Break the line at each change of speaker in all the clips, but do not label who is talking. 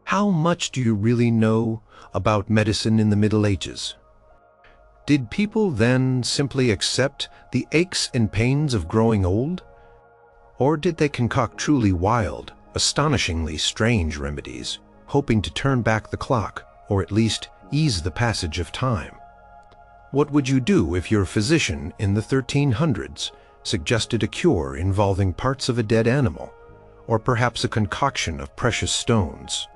How much do you really know about medicine in the Middle Ages? Did people then simply accept the aches and pains of growing old? Or did they concoct truly wild, astonishingly strange remedies, hoping to turn back the clock, or at least ease the passage of time? What would you do if your physician in the 1300s suggested a cure involving parts of a dead animal, or perhaps a concoction of precious stones?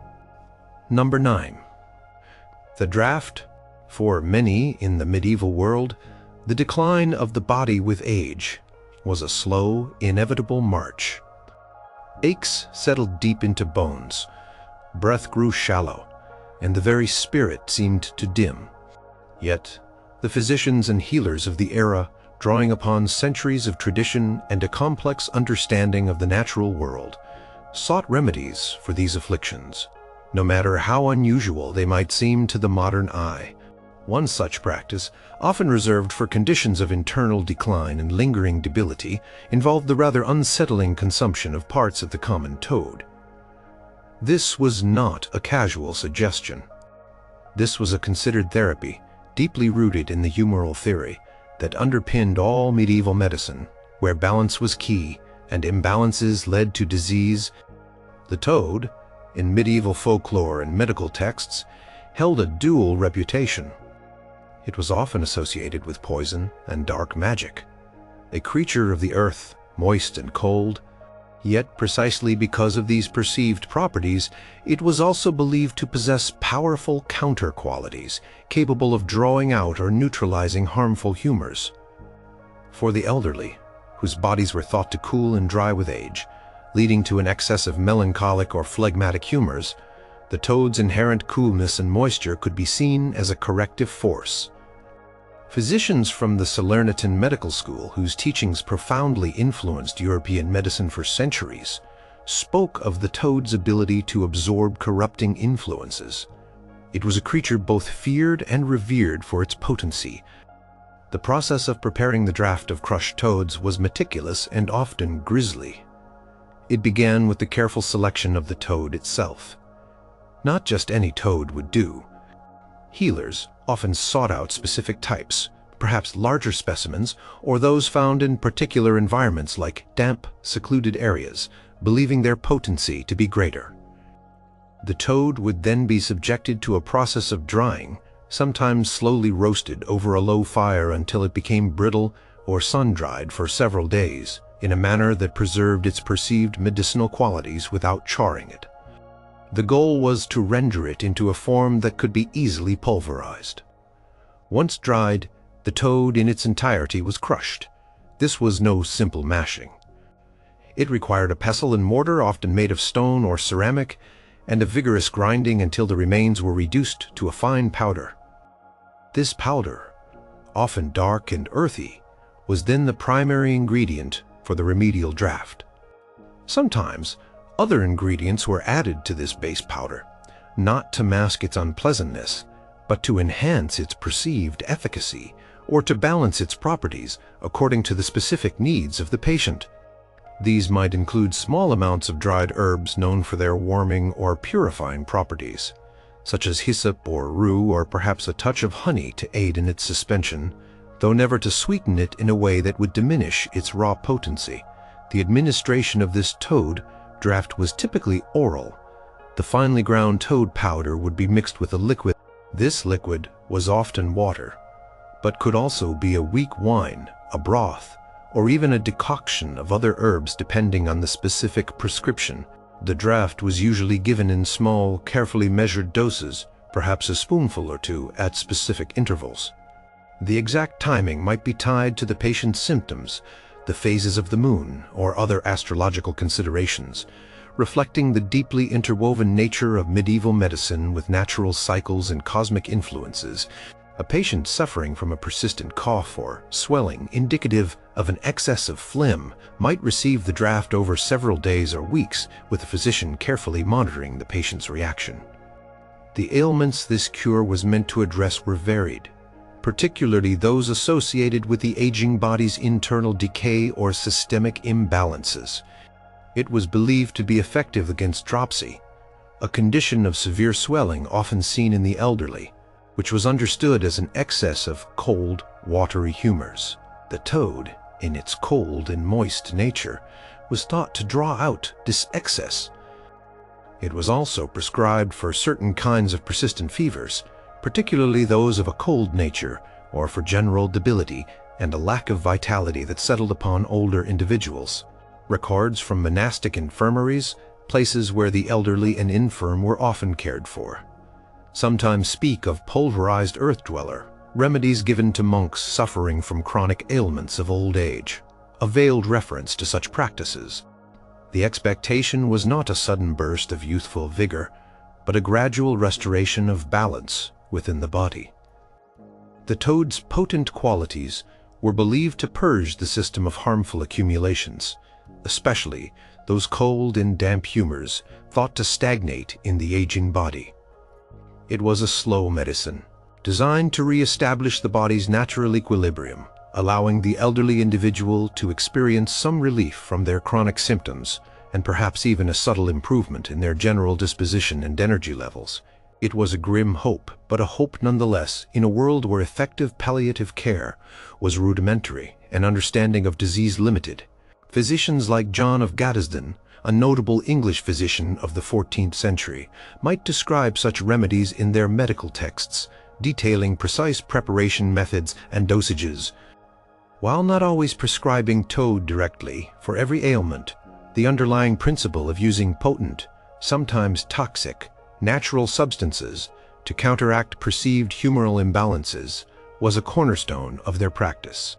Number 9. The draft. For many in the medieval world, the decline of the body with age was a slow, inevitable march. Aches settled deep into bones, breath grew shallow, and the very spirit seemed to dim. Yet, the physicians and healers of the era, drawing upon centuries of tradition and a complex understanding of the natural world, sought remedies for these afflictions, no matter how unusual they might seem to the modern eye. One such practice, often reserved for conditions of internal decline and lingering debility, involved the rather unsettling consumption of parts of the common toad. This was not a casual suggestion. This was a considered therapy, deeply rooted in the humoral theory that underpinned all medieval medicine, where balance was key and imbalances led to disease. The toad, in medieval folklore and medical texts, held a dual reputation. It was often associated with poison and dark magic, a creature of the earth, moist and cold. Yet precisely because of these perceived properties, it was also believed to possess powerful counter qualities, capable of drawing out or neutralizing harmful humors. For the elderly, whose bodies were thought to cool and dry with age, leading to an excess of melancholic or phlegmatic humors, the toad's inherent coolness and moisture could be seen as a corrective force. Physicians from the Salernitan medical school, whose teachings profoundly influenced European medicine for centuries, spoke of the toad's ability to absorb corrupting influences. It was a creature both feared and revered for its potency. The process of preparing the draft of crushed toads was meticulous and often grisly. It began with the careful selection of the toad itself. Not just any toad would do. Healers often sought out specific types, perhaps larger specimens, or those found in particular environments like damp, secluded areas, believing their potency to be greater. The toad would then be subjected to a process of drying, sometimes slowly roasted over a low fire until it became brittle or sun-dried for several days, in a manner that preserved its perceived medicinal qualities without charring it. The goal was to render it into a form that could be easily pulverized. Once dried, the toad in its entirety was crushed. This was no simple mashing. It required a pestle and mortar, often made of stone or ceramic, and a vigorous grinding until the remains were reduced to a fine powder. This powder, often dark and earthy, was then the primary ingredient for the remedial draft. Sometimes, other ingredients were added to this base powder, not to mask its unpleasantness, but to enhance its perceived efficacy or to balance its properties according to the specific needs of the patient. These might include small amounts of dried herbs known for their warming or purifying properties, such as hyssop or rue, or perhaps a touch of honey to aid in its suspension, though never to sweeten it in a way that would diminish its raw potency. The administration of this toad draft was typically oral. The finely ground toad powder would be mixed with a liquid. This liquid was often water, but could also be a weak wine, a broth, or even a decoction of other herbs depending on the specific prescription. The draft was usually given in small, carefully measured doses, perhaps a spoonful or two at specific intervals. The exact timing might be tied to the patient's symptoms, the phases of the moon, or other astrological considerations, reflecting the deeply interwoven nature of medieval medicine with natural cycles and cosmic influences. A patient suffering from a persistent cough or swelling indicative of an excess of phlegm might receive the draft over several days or weeks, with the physician carefully monitoring the patient's reaction. The ailments this cure was meant to address were varied, particularly those associated with the aging body's internal decay or systemic imbalances. It was believed to be effective against dropsy, a condition of severe swelling often seen in the elderly, which was understood as an excess of cold, watery humors. The toad, in its cold and moist nature, was thought to draw out this excess. It was also prescribed for certain kinds of persistent fevers, particularly those of a cold nature, or for general debility and a lack of vitality that settled upon older individuals. Records from monastic infirmaries, places where the elderly and infirm were often cared for, sometimes speak of pulverized earth dweller, remedies given to monks suffering from chronic ailments of old age, a veiled reference to such practices. The expectation was not a sudden burst of youthful vigor, but a gradual restoration of balance within the body. The toad's potent qualities were believed to purge the system of harmful accumulations, especially those cold and damp humors thought to stagnate in the aging body. It was a slow medicine, designed to re-establish the body's natural equilibrium, allowing the elderly individual to experience some relief from their chronic symptoms and perhaps even a subtle improvement in their general disposition and energy levels. It was a grim hope, but a hope nonetheless in a world where effective palliative care was rudimentary and understanding of disease limited. Physicians like John of Gaddesden, a notable English physician of the 14th century, might describe such remedies in their medical texts, detailing precise preparation methods and dosages. While not always prescribing toad directly for every ailment, the underlying principle of using potent, sometimes toxic, natural substances to counteract perceived humoral imbalances was a cornerstone of their practice.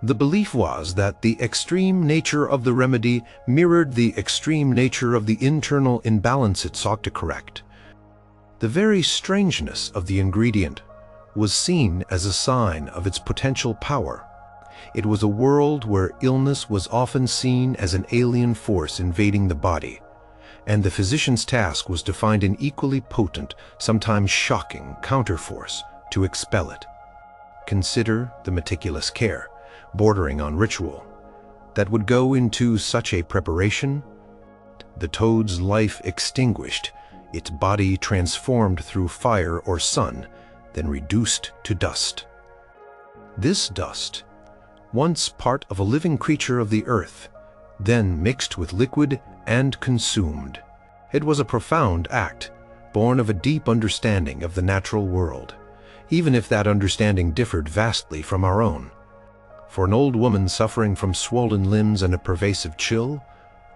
The belief was that the extreme nature of the remedy mirrored the extreme nature of the internal imbalance it sought to correct. The very strangeness of the ingredient was seen as a sign of its potential power. It was a world where illness was often seen as an alien force invading the body, and the physician's task was to find an equally potent, sometimes shocking, counterforce to expel it. Consider the meticulous care, bordering on ritual, that would go into such a preparation. The toad's life extinguished, its body transformed through fire or sun, then reduced to dust. This dust, once part of a living creature of the earth, then mixed with liquid and consumed. It was a profound act, born of a deep understanding of the natural world, even if that understanding differed vastly from our own. For an old woman suffering from swollen limbs and a pervasive chill,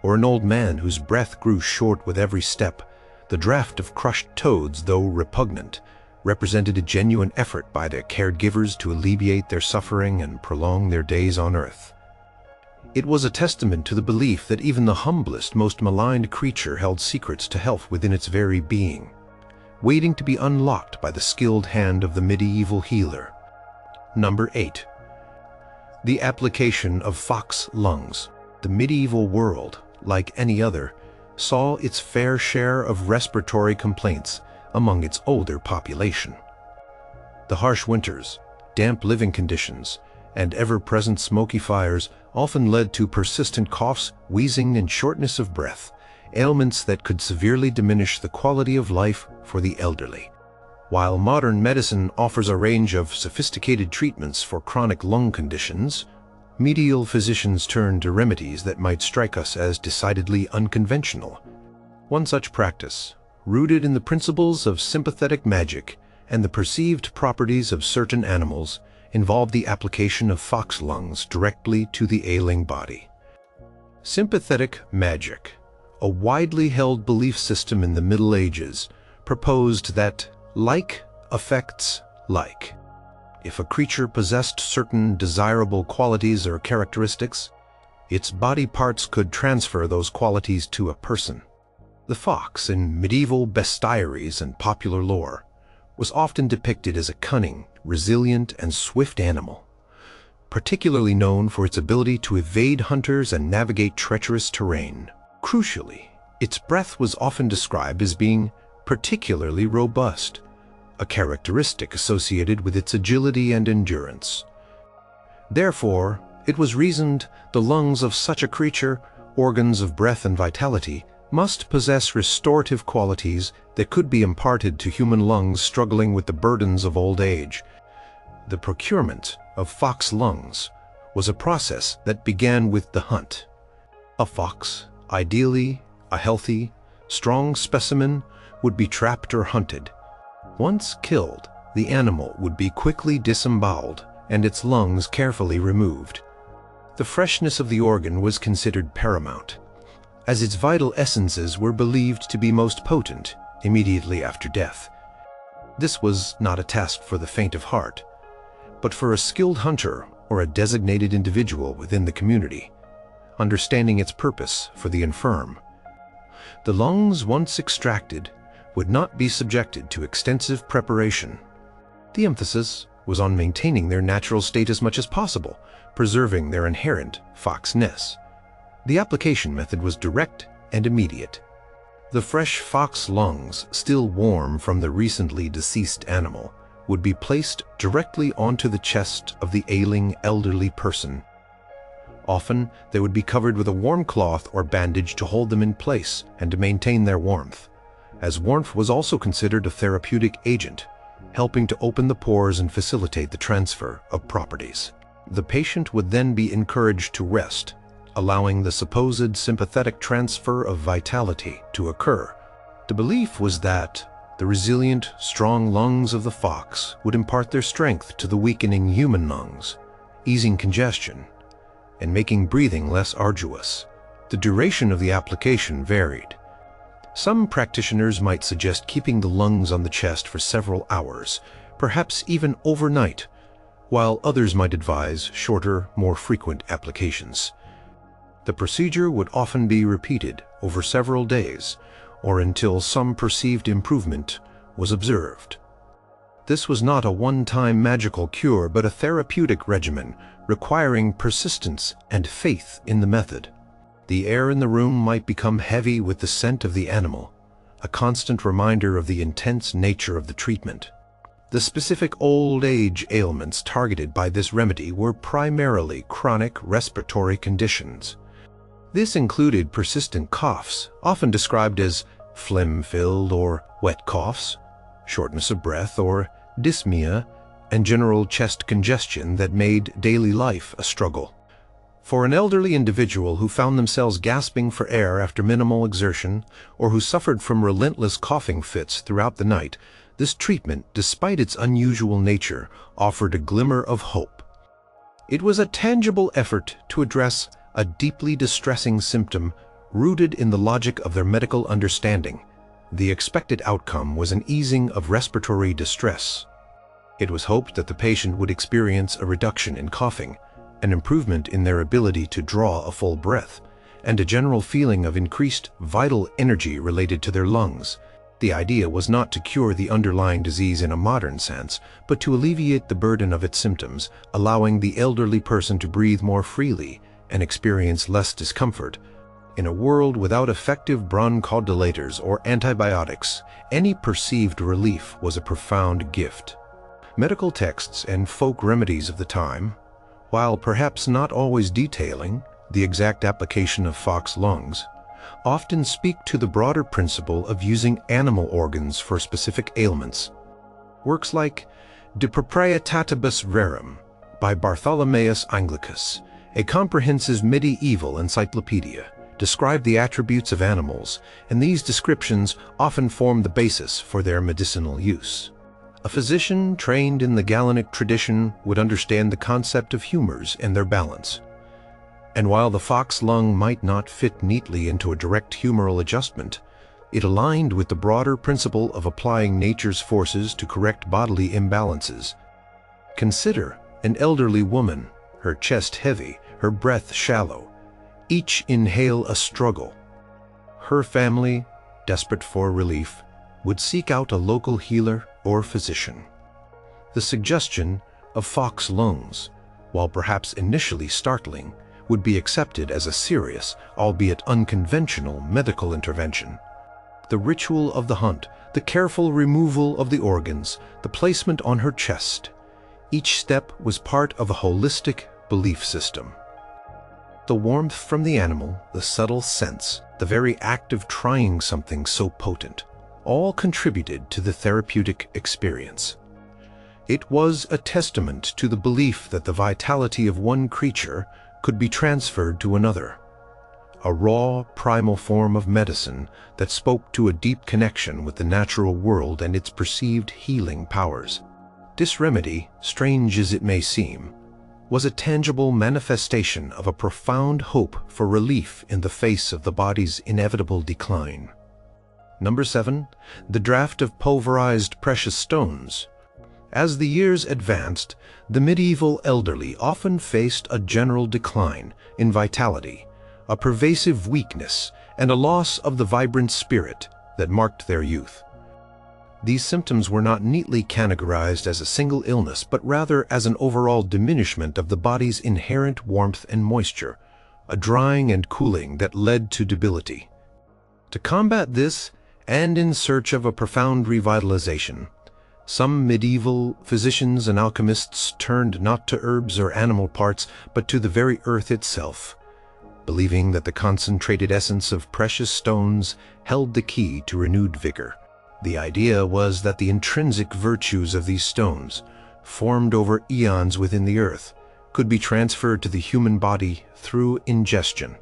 or an old man whose breath grew short with every step, the draught of crushed toads, though repugnant, represented a genuine effort by their caregivers to alleviate their suffering and prolong their days on earth. It was a testament to the belief that even the humblest, most maligned creature held secrets to health within its very being, waiting to be unlocked by the skilled hand of the medieval healer. Number 8. The application of fox lungs. The medieval world, like any other, saw its fair share of respiratory complaints among its older population. The harsh winters, damp living conditions, and ever-present smoky fires often led to persistent coughs, wheezing, and shortness of breath, ailments that could severely diminish the quality of life for the elderly. While modern medicine offers a range of sophisticated treatments for chronic lung conditions, medieval physicians turned to remedies that might strike us as decidedly unconventional. One such practice, rooted in the principles of sympathetic magic and the perceived properties of certain animals, involved the application of fox lungs directly to the ailing body. Sympathetic magic, a widely held belief system in the Middle Ages, proposed that like affects like. If a creature possessed certain desirable qualities or characteristics, its body parts could transfer those qualities to a person. The fox in medieval bestiaries and popular lore was often depicted as a cunning, resilient, and swift animal, particularly known for its ability to evade hunters and navigate treacherous terrain. Crucially, its breath was often described as being particularly robust, a characteristic associated with its agility and endurance. Therefore, it was reasoned the lungs of such a creature, organs of breath and vitality, must possess restorative qualities that could be imparted to human lungs struggling with the burdens of old age. The procurement of fox lungs was a process that began with the hunt. A fox, ideally a healthy, strong specimen, would be trapped or hunted. Once killed, the animal would be quickly disemboweled and its lungs carefully removed. The freshness of the organ was considered paramount, as its vital essences were believed to be most potent immediately after death. This was not a task for the faint of heart, but for a skilled hunter or a designated individual within the community, understanding its purpose for the infirm. The lungs, once extracted, would not be subjected to extensive preparation. The emphasis was on maintaining their natural state as much as possible, preserving their inherent foxness. The application method was direct and immediate. The fresh fox lungs, still warm from the recently deceased animal, would be placed directly onto the chest of the ailing elderly person. Often, they would be covered with a warm cloth or bandage to hold them in place and to maintain their warmth, as warmth was also considered a therapeutic agent, helping to open the pores and facilitate the transfer of properties. The patient would then be encouraged to rest, allowing the supposed sympathetic transfer of vitality to occur. The belief was that the resilient, strong lungs of the fox would impart their strength to the weakening human lungs, easing congestion and making breathing less arduous. The duration of the application varied. Some practitioners might suggest keeping the lungs on the chest for several hours, perhaps even overnight, while others might advise shorter, more frequent applications. The procedure would often be repeated over several days, or until some perceived improvement was observed. This was not a one-time magical cure, but a therapeutic regimen requiring persistence and faith in the method. The air in the room might become heavy with the scent of the animal, a constant reminder of the intense nature of the treatment. The specific old age ailments targeted by this remedy were primarily chronic respiratory conditions. This included persistent coughs, often described as phlegm-filled or wet coughs, shortness of breath or dyspnea, and general chest congestion that made daily life a struggle. For an elderly individual who found themselves gasping for air after minimal exertion, or who suffered from relentless coughing fits throughout the night, this treatment, despite its unusual nature, offered a glimmer of hope. It was a tangible effort to address a deeply distressing symptom rooted in the logic of their medical understanding. The expected outcome was an easing of respiratory distress. It was hoped that the patient would experience a reduction in coughing, an improvement in their ability to draw a full breath, and a general feeling of increased vital energy related to their lungs. The idea was not to cure the underlying disease in a modern sense, but to alleviate the burden of its symptoms, allowing the elderly person to breathe more freely and experience less discomfort. In a world without effective bronchodilators or antibiotics, any perceived relief was a profound gift. Medical texts and folk remedies of the time, while perhaps not always detailing the exact application of fox lungs, often speak to the broader principle of using animal organs for specific ailments. Works like De Proprietatibus Rerum by Bartholomeus Anglicus, a comprehensive medieval encyclopedia, describe the attributes of animals, and these descriptions often form the basis for their medicinal use. A physician trained in the Galenic tradition would understand the concept of humors and their balance. And while the fox lung might not fit neatly into a direct humoral adjustment, it aligned with the broader principle of applying nature's forces to correct bodily imbalances. Consider an elderly woman, her chest heavy, her breath shallow. Each inhale a struggle. Her family, desperate for relief, would seek out a local healer or physician. The suggestion of fox lungs, while perhaps initially startling, would be accepted as a serious, albeit unconventional, medical intervention. The ritual of the hunt, the careful removal of the organs, the placement on her chest, each step was part of a holistic belief system. The warmth from the animal, the subtle sense, the very act of trying something so potent, all contributed to the therapeutic experience. It was a testament to the belief that the vitality of one creature could be transferred to another. A raw, primal form of medicine that spoke to a deep connection with the natural world and its perceived healing powers. This remedy, strange as it may seem, was a tangible manifestation of a profound hope for relief in the face of the body's inevitable decline. Number 7. The draft of pulverized precious stones. As the years advanced, the medieval elderly often faced a general decline in vitality, a pervasive weakness, and a loss of the vibrant spirit that marked their youth. These symptoms were not neatly categorized as a single illness, but rather as an overall diminishment of the body's inherent warmth and moisture, a drying and cooling that led to debility. To combat this, and in search of a profound revitalization, some medieval physicians and alchemists turned not to herbs or animal parts, but to the very earth itself, believing that the concentrated essence of precious stones held the key to renewed vigor. The idea was that the intrinsic virtues of these stones, formed over eons within the earth, could be transferred to the human body through ingestion.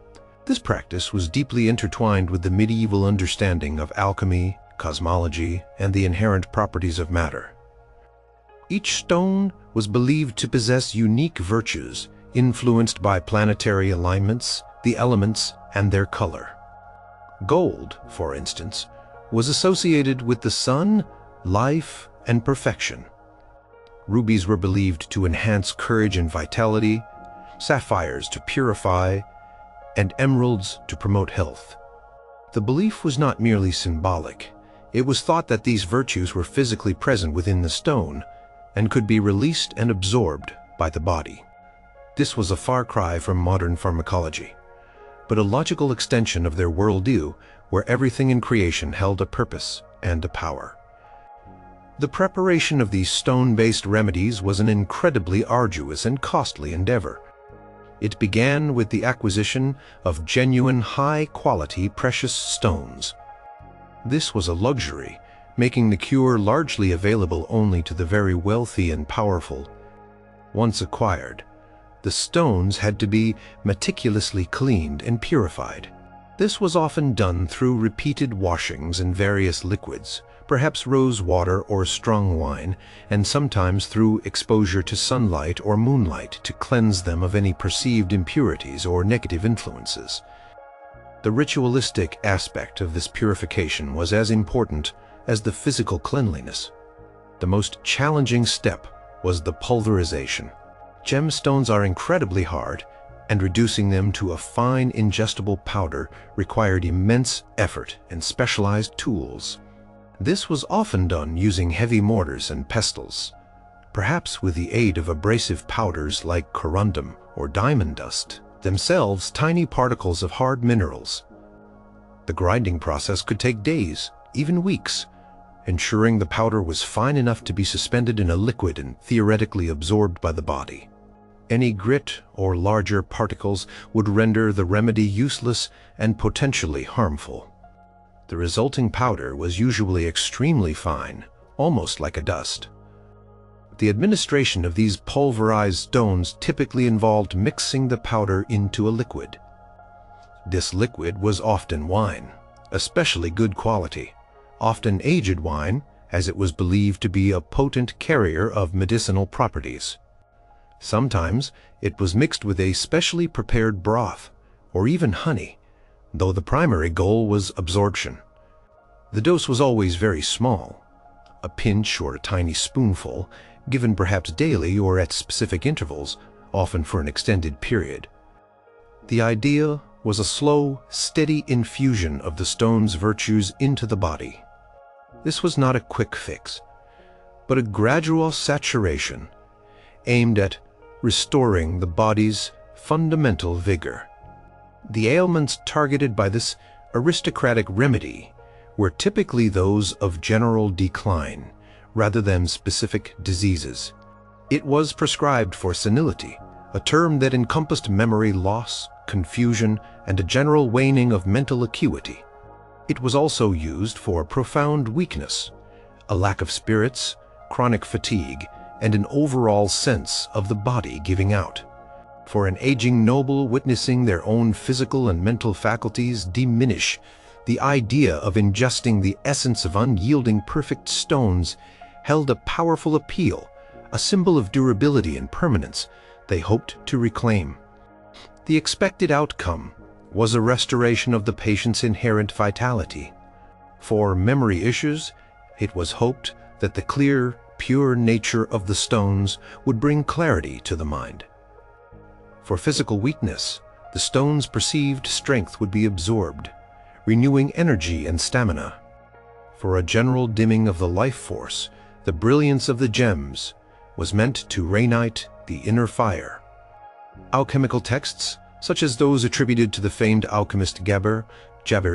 This practice was deeply intertwined with the medieval understanding of alchemy, cosmology, and the inherent properties of matter. Each stone was believed to possess unique virtues, influenced by planetary alignments, the elements, and their color. Gold, for instance, was associated with the sun, life, and perfection. Rubies were believed to enhance courage and vitality, sapphires to purify, and emeralds to promote health. The belief was not merely symbolic. It was thought that these virtues were physically present within the stone and could be released and absorbed by the body. This was a far cry from modern pharmacology, but a logical extension of their worldview where everything in creation held a purpose and a power. The preparation of these stone-based remedies was an incredibly arduous and costly endeavor. It began with the acquisition of genuine high-quality precious stones. This was a luxury, making the cure largely available only to the very wealthy and powerful. Once acquired, the stones had to be meticulously cleaned and purified. This was often done through repeated washings in various liquids, perhaps rose water or strong wine, and sometimes through exposure to sunlight or moonlight to cleanse them of any perceived impurities or negative influences. The ritualistic aspect of this purification was as important as the physical cleanliness. The most challenging step was the pulverization. Gemstones are incredibly hard, and reducing them to a fine ingestible powder required immense effort and specialized tools. This was often done using heavy mortars and pestles, perhaps with the aid of abrasive powders like corundum or diamond dust, themselves tiny particles of hard minerals. The grinding process could take days, even weeks, ensuring the powder was fine enough to be suspended in a liquid and theoretically absorbed by the body. Any grit or larger particles would render the remedy useless and potentially harmful. The resulting powder was usually extremely fine, almost like a dust. The administration of these pulverized stones typically involved mixing the powder into a liquid. This liquid was often wine, especially good quality, often aged wine, as it was believed to be a potent carrier of medicinal properties. Sometimes it was mixed with a specially prepared broth, or even honey, though the primary goal was absorption. The dose was always very small, a pinch or a tiny spoonful, given perhaps daily or at specific intervals, often for an extended period. The idea was a slow, steady infusion of the stone's virtues into the body. This was not a quick fix, but a gradual saturation aimed at restoring the body's fundamental vigor. The ailments targeted by this aristocratic remedy were typically those of general decline, rather than specific diseases. It was prescribed for senility, a term that encompassed memory loss, confusion, and a general waning of mental acuity. It was also used for profound weakness, a lack of spirits, chronic fatigue, and an overall sense of the body giving out. For an aging noble witnessing their own physical and mental faculties diminish, the idea of ingesting the essence of unyielding perfect stones held a powerful appeal, a symbol of durability and permanence they hoped to reclaim. The expected outcome was a restoration of the patient's inherent vitality. For memory issues, it was hoped that the clear, pure nature of the stones would bring clarity to the mind. For physical weakness, the stone's perceived strength would be absorbed, renewing energy and stamina. For a general dimming of the life force, the brilliance of the gems was meant to reignite the inner fire. Alchemical texts, such as those attributed to the famed alchemist Jaber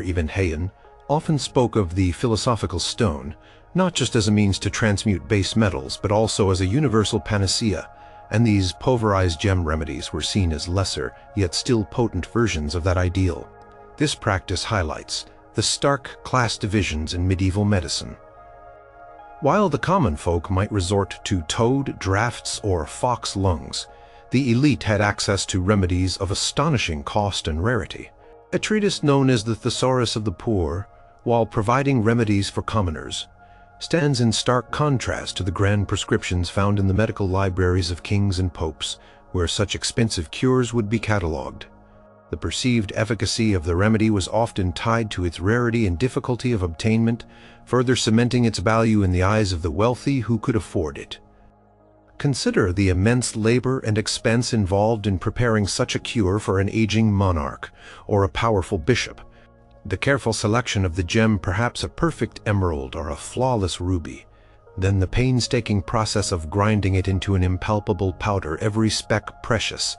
ibn Hayyan, often spoke of the philosophical stone, not just as a means to transmute base metals, but also as a universal panacea, and these pulverized gem remedies were seen as lesser, yet still potent versions of that ideal. This practice highlights the stark class divisions in medieval medicine. While the common folk might resort to toad, drafts, or fox lungs, the elite had access to remedies of astonishing cost and rarity. A treatise known as the Thesaurus of the Poor, while providing remedies for commoners, stands in stark contrast to the grand prescriptions found in the medical libraries of kings and popes, where such expensive cures would be catalogued. The perceived efficacy of the remedy was often tied to its rarity and difficulty of obtainment, further cementing its value in the eyes of the wealthy who could afford it. Consider the immense labor and expense involved in preparing such a cure for an aging monarch or a powerful bishop. The careful selection of the gem, perhaps a perfect emerald or a flawless ruby, then the painstaking process of grinding it into an impalpable powder, every speck precious.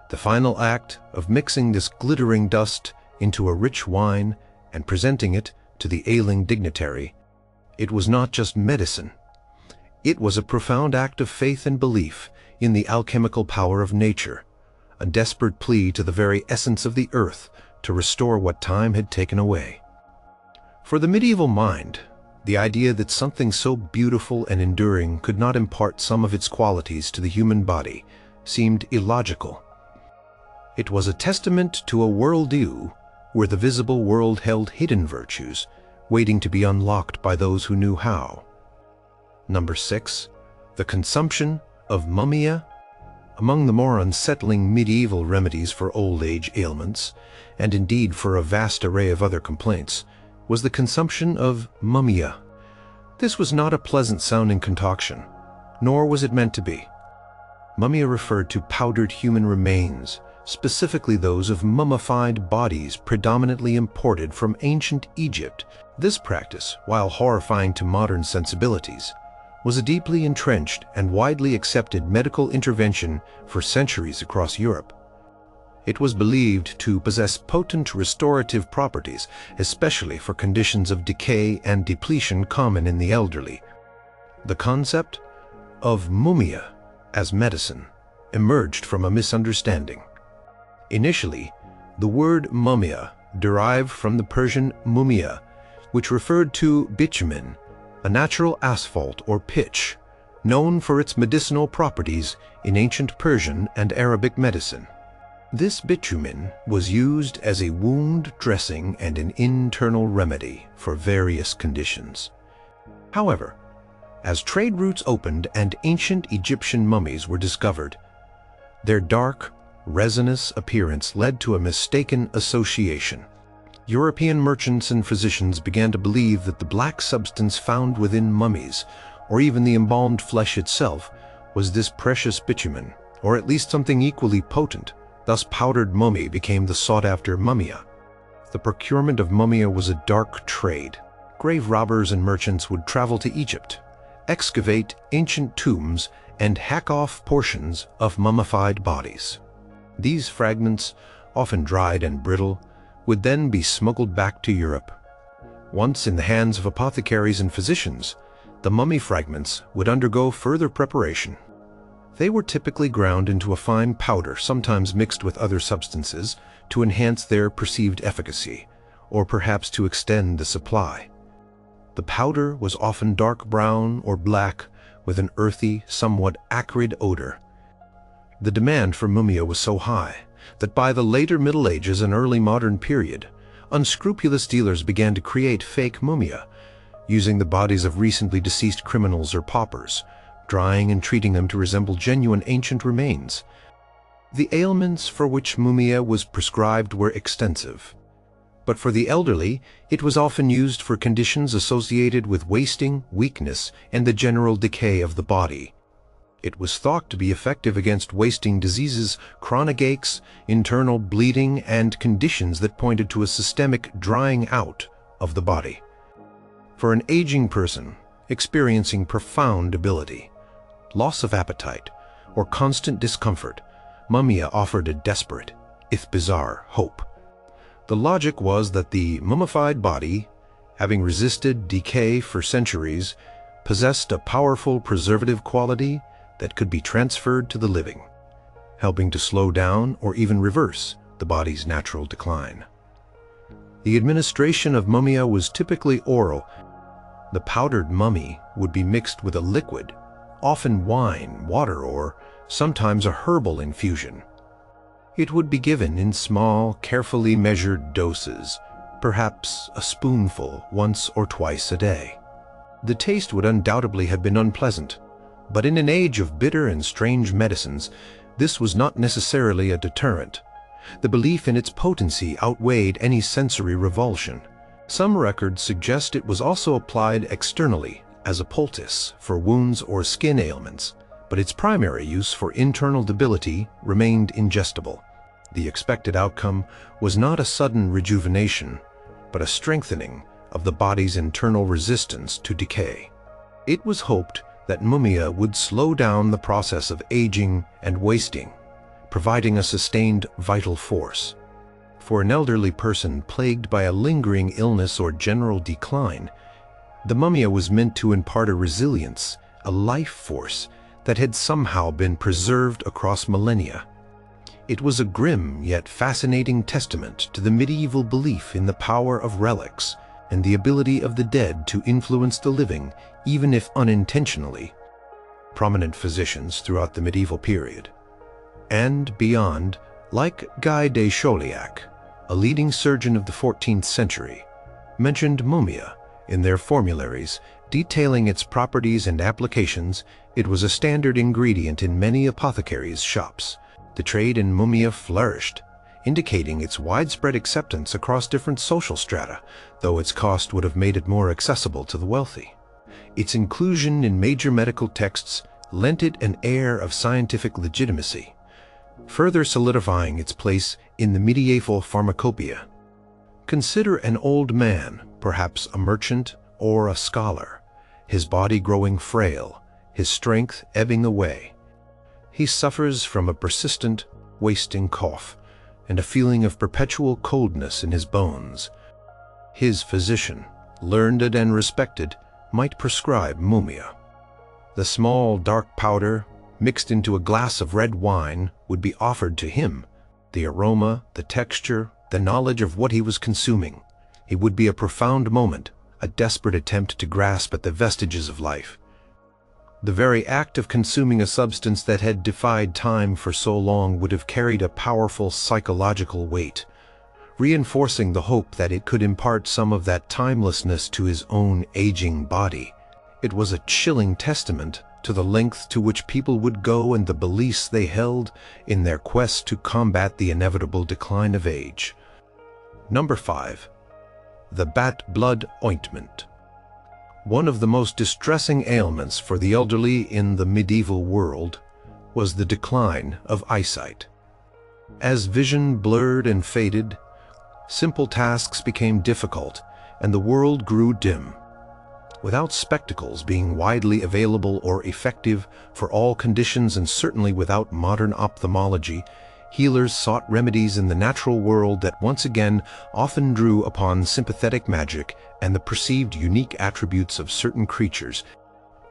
The final act of mixing this glittering dust into a rich wine and presenting it to the ailing dignitary. It was not just medicine. It was a profound act of faith and belief in the alchemical power of nature, a desperate plea to the very essence of the earth to restore what time had taken away. For the medieval mind, the idea that something so beautiful and enduring could not impart some of its qualities to the human body seemed illogical. It was a testament to a worldview where the visible world held hidden virtues, waiting to be unlocked by those who knew how. Number 6. The consumption of mumia. Among the more unsettling medieval remedies for old age ailments, and indeed for a vast array of other complaints, was the consumption of mumia. This was not a pleasant-sounding concoction, nor was it meant to be. Mumia referred to powdered human remains, specifically those of mummified bodies predominantly imported from ancient Egypt. This practice, while horrifying to modern sensibilities, was a deeply entrenched and widely accepted medical intervention for centuries across Europe. It was believed to possess potent restorative properties, especially for conditions of decay and depletion common in the elderly. The concept of mumia as medicine emerged from a misunderstanding. Initially, the word mumia derived from the Persian mumia, which referred to bitumen, a natural asphalt or pitch, known for its medicinal properties in ancient Persian and Arabic medicine. This bitumen was used as a wound dressing and an internal remedy for various conditions. However, as trade routes opened and ancient Egyptian mummies were discovered, their dark, resinous appearance led to a mistaken association. European merchants and physicians began to believe that the black substance found within mummies, or even the embalmed flesh itself, was this precious bitumen, or at least something equally potent. Thus powdered mummy became the sought-after mumia. The procurement of mumia was a dark trade. Grave robbers and merchants would travel to Egypt, excavate ancient tombs, and hack off portions of mummified bodies. These fragments, often dried and brittle, would then be smuggled back to Europe. Once in the hands of apothecaries and physicians, the mummy fragments would undergo further preparation. They were typically ground into a fine powder, sometimes mixed with other substances, to enhance their perceived efficacy, or perhaps to extend the supply. The powder was often dark brown or black, with an earthy, somewhat acrid odor. The demand for mumia was so high that by the later Middle Ages and early modern period, unscrupulous dealers began to create fake mumia, using the bodies of recently deceased criminals or paupers, drying and treating them to resemble genuine ancient remains. The ailments for which mumia was prescribed were extensive, but for the elderly, it was often used for conditions associated with wasting, weakness, and the general decay of the body. It was thought to be effective against wasting diseases, chronic aches, internal bleeding, and conditions that pointed to a systemic drying out of the body. For an aging person experiencing profound debility, loss of appetite, or constant discomfort, mumia offered a desperate, if bizarre, hope. The logic was that the mummified body, having resisted decay for centuries, possessed a powerful preservative quality that could be transferred to the living, helping to slow down or even reverse the body's natural decline. The administration of mumia was typically oral. The powdered mummy would be mixed with a liquid, often wine, water, or sometimes a herbal infusion. It would be given in small, carefully measured doses, perhaps a spoonful once or twice a day. The taste would undoubtedly have been unpleasant, but in an age of bitter and strange medicines, this was not necessarily a deterrent. The belief in its potency outweighed any sensory revulsion. Some records suggest it was also applied externally as a poultice for wounds or skin ailments, but its primary use for internal debility remained ingestible. The expected outcome was not a sudden rejuvenation, but a strengthening of the body's internal resistance to decay. It was hoped that mumia would slow down the process of aging and wasting, providing a sustained vital force. For an elderly person plagued by a lingering illness or general decline, the mumia was meant to impart a resilience, a life force that had somehow been preserved across millennia. It was a grim yet fascinating testament to the medieval belief in the power of relics and the ability of the dead to influence the living, even if unintentionally. Prominent physicians throughout the medieval period and beyond, like Guy de Chauliac, a leading surgeon of the 14th century, mentioned mumia in their formularies, detailing its properties and applications. It was a standard ingredient in many apothecaries' shops. The trade in mumia flourished, indicating its widespread acceptance across different social strata, though its cost would have made it more accessible to the wealthy. Its inclusion in major medical texts lent it an air of scientific legitimacy, further solidifying its place in the medieval pharmacopoeia. Consider an old man, perhaps a merchant or a scholar, his body growing frail, his strength ebbing away. He suffers from a persistent, wasting cough and a feeling of perpetual coldness in his bones. His physician, learned and respected, might prescribe mumia. The small, dark powder, mixed into a glass of red wine, would be offered to him. The aroma, the texture, the knowledge of what he was consuming. It would be a profound moment, a desperate attempt to grasp at the vestiges of life. The very act of consuming a substance that had defied time for so long would have carried a powerful psychological weight, reinforcing the hope that it could impart some of that timelessness to his own aging body. It was a chilling testament to the length to which people would go and the beliefs they held in their quest to combat the inevitable decline of age. Number 5. The bat blood ointment. One of the most distressing ailments for the elderly in the medieval world was the decline of eyesight. As vision blurred and faded, simple tasks became difficult and the world grew dim. Without spectacles being widely available or effective for all conditions, and certainly without modern ophthalmology, healers sought remedies in the natural world that once again often drew upon sympathetic magic and the perceived unique attributes of certain creatures.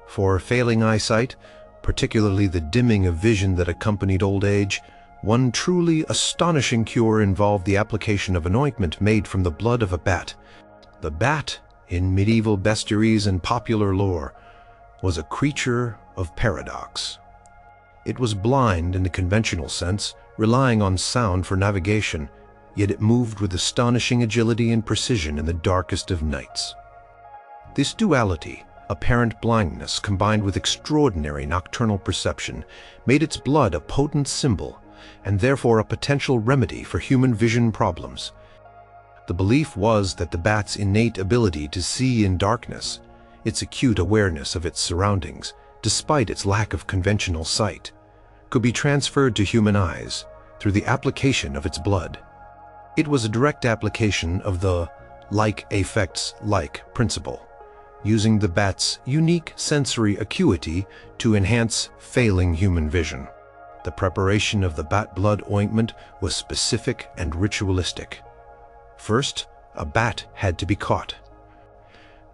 For failing eyesight, particularly the dimming of vision that accompanied old age. One truly astonishing cure involved the application of an ointment made from the blood of a bat. The bat, in medieval bestiaries and popular lore, was a creature of paradox. It was blind in the conventional sense, relying on sound for navigation, yet it moved with astonishing agility and precision in the darkest of nights. This duality, apparent blindness combined with extraordinary nocturnal perception, made its blood a potent symbol, and therefore a potential remedy for human vision problems. The belief was that the bat's innate ability to see in darkness, its acute awareness of its surroundings, despite its lack of conventional sight, could be transferred to human eyes through the application of its blood. It was a direct application of the like affects like principle, using the bat's unique sensory acuity to enhance failing human vision. The preparation of the bat blood ointment was specific and ritualistic. First, a bat had to be caught.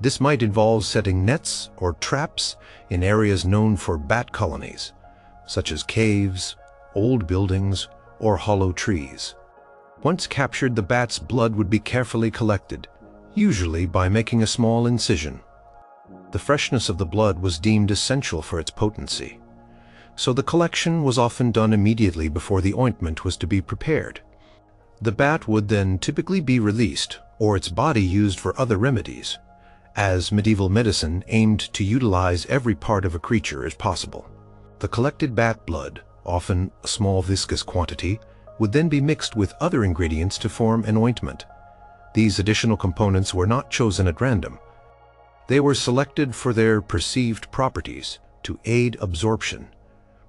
This might involve setting nets or traps in areas known for bat colonies, such as caves, old buildings, or hollow trees. Once captured, the bat's blood would be carefully collected, usually by making a small incision. The freshness of the blood was deemed essential for its potency, so the collection was often done immediately before the ointment was to be prepared. The bat would then typically be released, or its body used for other remedies, as medieval medicine aimed to utilize every part of a creature as possible. The collected bat blood, often a small viscous quantity, would then be mixed with other ingredients to form an ointment. These additional components were not chosen at random. They were selected for their perceived properties to aid absorption,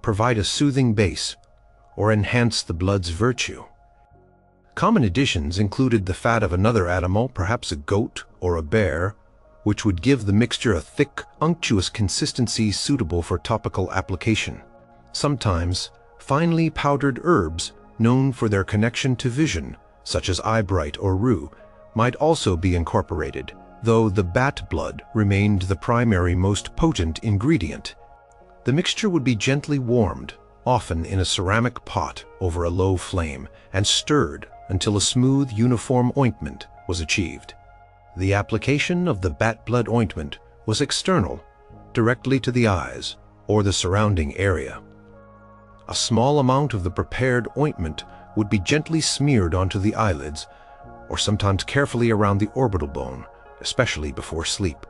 provide a soothing base, or enhance the blood's virtue. Common additions included the fat of another animal, perhaps a goat or a bear, which would give the mixture a thick, unctuous consistency suitable for topical application. Sometimes, finely powdered herbs, known for their connection to vision, such as eyebright or rue, might also be incorporated, though the bat blood remained the primary, most potent ingredient. The mixture would be gently warmed, often in a ceramic pot over a low flame, and stirred until a smooth, uniform ointment was achieved. The application of the bat blood ointment was external, directly to the eyes or the surrounding area. A small amount of the prepared ointment would be gently smeared onto the eyelids, or sometimes carefully around the orbital bone, especially before sleep.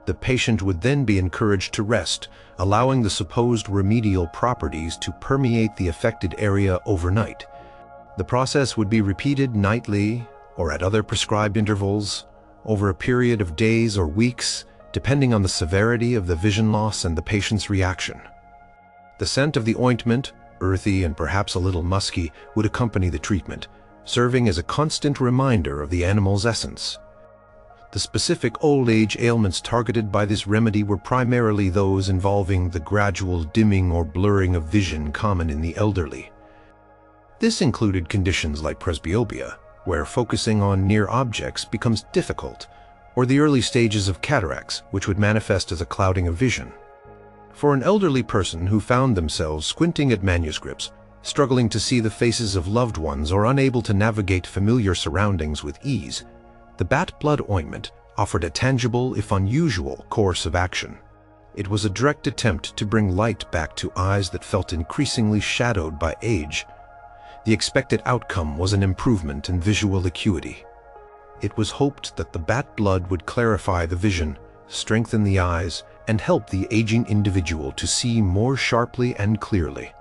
The patient would then be encouraged to rest, allowing the supposed remedial properties to permeate the affected area overnight. The process would be repeated nightly or at other prescribed intervals over a period of days or weeks, depending on the severity of the vision loss and the patient's reaction. The scent of the ointment, earthy and perhaps a little musky, would accompany the treatment, serving as a constant reminder of the animal's essence. The specific old age ailments targeted by this remedy were primarily those involving the gradual dimming or blurring of vision common in the elderly. This included conditions like presbyopia, where focusing on near objects becomes difficult, or the early stages of cataracts, which would manifest as a clouding of vision. For an elderly person who found themselves squinting at manuscripts, struggling to see the faces of loved ones, or unable to navigate familiar surroundings with ease, the bat blood ointment offered a tangible, if unusual, course of action. It was a direct attempt to bring light back to eyes that felt increasingly shadowed by age. The expected outcome was an improvement in visual acuity. It was hoped that the bat blood would clarify the vision, strengthen the eyes, and help the aging individual to see more sharply and clearly.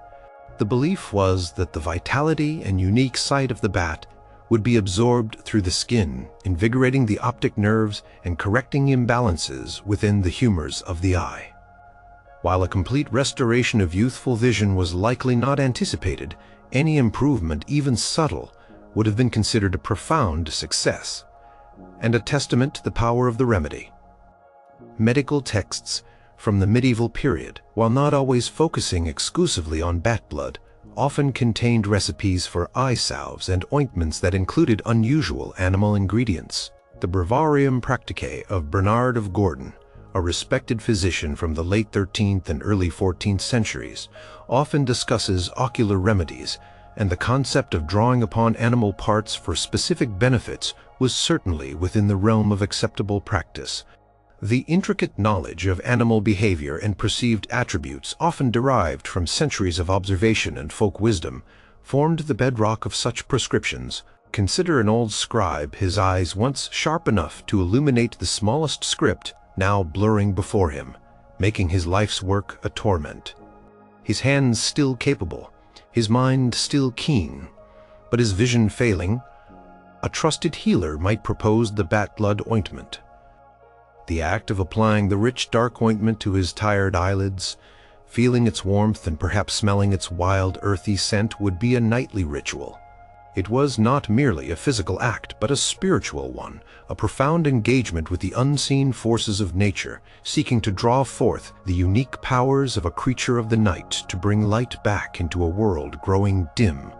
The belief was that the vitality and unique sight of the bat would be absorbed through the skin, invigorating the optic nerves and correcting imbalances within the humors of the eye. While a complete restoration of youthful vision was likely not anticipated, any improvement, even subtle, would have been considered a profound success, and a testament to the power of the remedy. Medical texts from the medieval period, while not always focusing exclusively on bat blood, often contained recipes for eye salves and ointments that included unusual animal ingredients. The Breviarium Practicae of Bernard of Gordon a respected physician from the late 13th and early 14th centuries, often discusses ocular remedies, and the concept of drawing upon animal parts for specific benefits was certainly within the realm of acceptable practice. The intricate knowledge of animal behavior and perceived attributes, often derived from centuries of observation and folk wisdom, formed the bedrock of such prescriptions. Consider an old scribe, his eyes once sharp enough to illuminate the smallest script, now blurring before him, making his life's work a torment. His hands still capable, his mind still keen, but his vision failing, a trusted healer might propose the bat blood ointment. The act of applying the rich dark ointment to his tired eyelids, feeling its warmth and perhaps smelling its wild earthy scent would be a nightly ritual. It was not merely a physical act, but a spiritual one, a profound engagement with the unseen forces of nature, seeking to draw forth the unique powers of a creature of the night to bring light back into a world growing dim.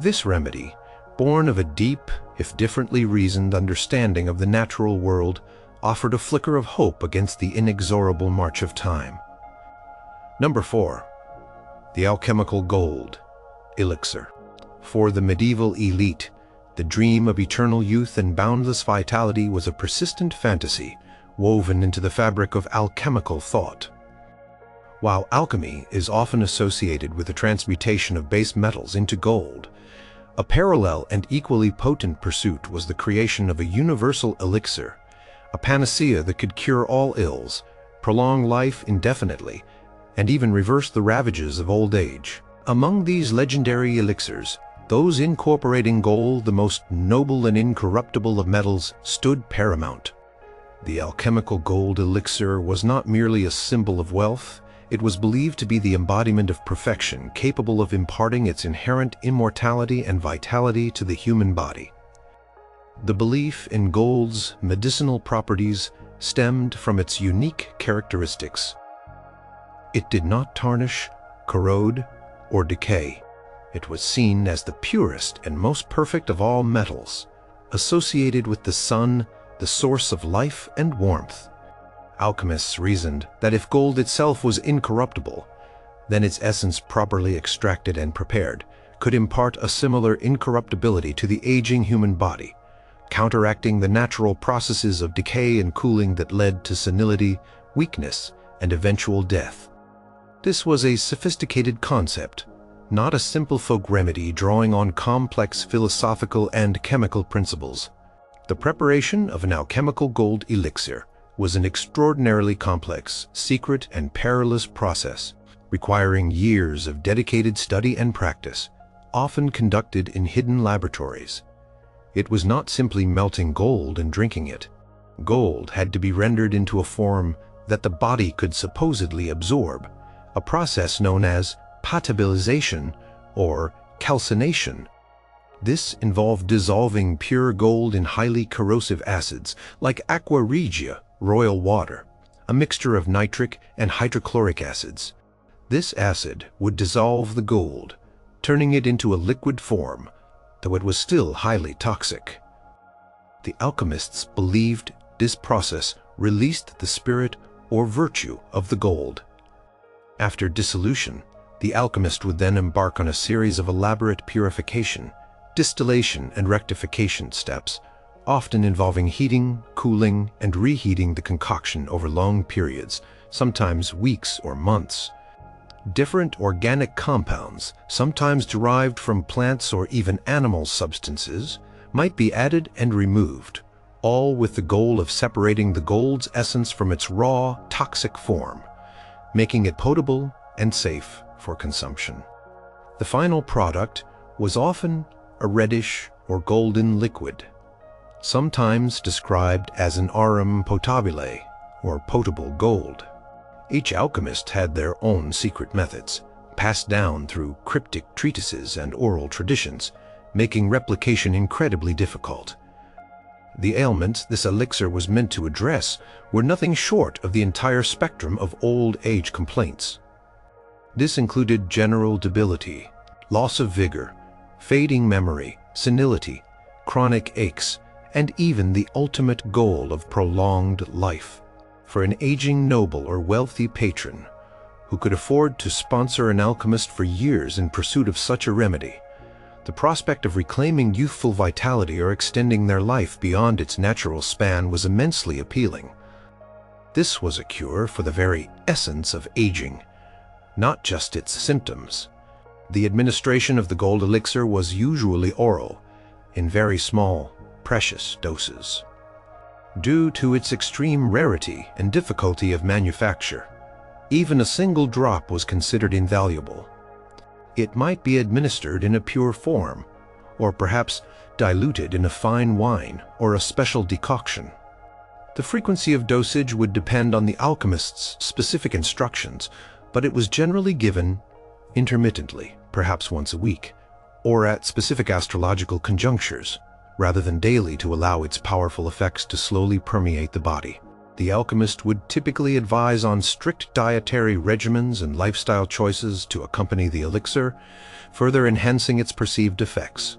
This remedy, born of a deep, if differently reasoned understanding of the natural world, offered a flicker of hope against the inexorable march of time. Number 4. The alchemical gold, elixir. For the medieval elite, the dream of eternal youth and boundless vitality was a persistent fantasy woven into the fabric of alchemical thought. While alchemy is often associated with the transmutation of base metals into gold, a parallel and equally potent pursuit was the creation of a universal elixir, a panacea that could cure all ills, prolong life indefinitely, and even reverse the ravages of old age. Among these legendary elixirs, those incorporating gold, the most noble and incorruptible of metals, stood paramount. The alchemical gold elixir was not merely a symbol of wealth, it was believed to be the embodiment of perfection, capable of imparting its inherent immortality and vitality to the human body. The belief in gold's medicinal properties stemmed from its unique characteristics. It did not tarnish, corrode, or decay. It was seen as the purest and most perfect of all metals, associated with the sun, the source of life and warmth. Alchemists reasoned that if gold itself was incorruptible, then its essence properly extracted and prepared could impart a similar incorruptibility to the aging human body, counteracting the natural processes of decay and cooling that led to senility, weakness, and eventual death. This was a sophisticated concept, not a simple folk remedy drawing on complex philosophical and chemical principles. The preparation of an alchemical gold elixir was an extraordinarily complex, secret, and perilous process, requiring years of dedicated study and practice, often conducted in hidden laboratories. It was not simply melting gold and drinking it. Gold had to be rendered into a form that the body could supposedly absorb, a process known as potabilization or calcination. This involved dissolving pure gold in highly corrosive acids like aqua regia, royal water, a mixture of nitric and hydrochloric acids. This acid would dissolve the gold, turning it into a liquid form, though it was still highly toxic. The alchemists believed this process released the spirit or virtue of the gold. After dissolution, the alchemist would then embark on a series of elaborate purification, distillation, and rectification steps, often involving heating, cooling, and reheating the concoction over long periods, sometimes weeks or months. Different organic compounds, sometimes derived from plants or even animal substances, might be added and removed, all with the goal of separating the gold's essence from its raw, toxic form, making it potable and safe for consumption. The final product was often a reddish or golden liquid, sometimes described as an aurum potabile, or potable gold. Each alchemist had their own secret methods, passed down through cryptic treatises and oral traditions, making replication incredibly difficult. The ailments this elixir was meant to address were nothing short of the entire spectrum of old age complaints. This included general debility, loss of vigor, fading memory, senility, chronic aches, and even the ultimate goal of prolonged life. for an aging noble or wealthy patron who could afford to sponsor an alchemist for years in pursuit of such a remedy. The prospect of reclaiming youthful vitality or extending their life beyond its natural span was immensely appealing. This was a cure for the very essence of aging, not just its symptoms. The administration of the gold elixir was usually oral, in very small, precious doses. Due to its extreme rarity and difficulty of manufacture, even a single drop was considered invaluable. It might be administered in a pure form, or perhaps diluted in a fine wine or a special decoction. The frequency of dosage would depend on the alchemist's specific instructions, but it was generally given intermittently, perhaps once a week, or at specific astrological conjunctures, rather than daily to allow its powerful effects to slowly permeate the body. The alchemist would typically advise on strict dietary regimens and lifestyle choices to accompany the elixir, further enhancing its perceived effects.